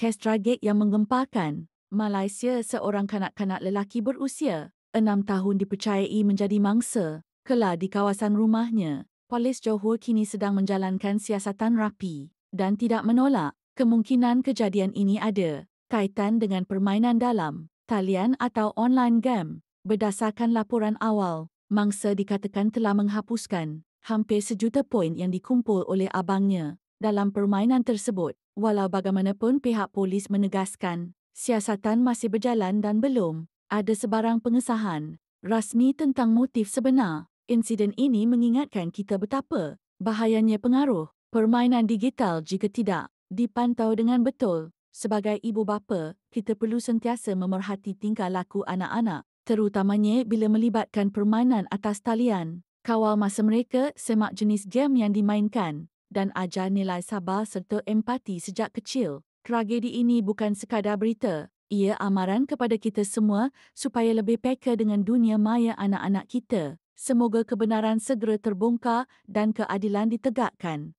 kes tragik yang menggempakan. Malaysia, seorang kanak-kanak lelaki berusia 6 tahun dipercayai menjadi mangsa kela di kawasan rumahnya. Polis Johor kini sedang menjalankan siasatan rapi dan tidak menolak kemungkinan kejadian ini ada kaitan dengan permainan dalam talian atau online game. Berdasarkan laporan awal, mangsa dikatakan telah menghapuskan hampir 1 juta poin yang dikumpul oleh abangnya dalam permainan tersebut. Walau bagaimanapun, pihak polis menegaskan siasatan masih berjalan dan belum ada sebarang pengesahan rasmi tentang motif sebenar. Insiden ini mengingatkan kita betapa bahayanya pengaruh permainan digital jika tidak dipantau dengan betul. Sebagai ibu bapa, kita perlu sentiasa memerhati tingkah laku anak-anak, terutamanya bila melibatkan permainan atas talian. Kawal masa mereka, semak jenis game yang dimainkan dan ajar nilai sabar serta empati sejak kecil. Tragedi ini bukan sekadar berita, ia amaran kepada kita semua supaya lebih peka dengan dunia maya anak-anak kita. Semoga kebenaran segera terbongkar dan keadilan ditegakkan.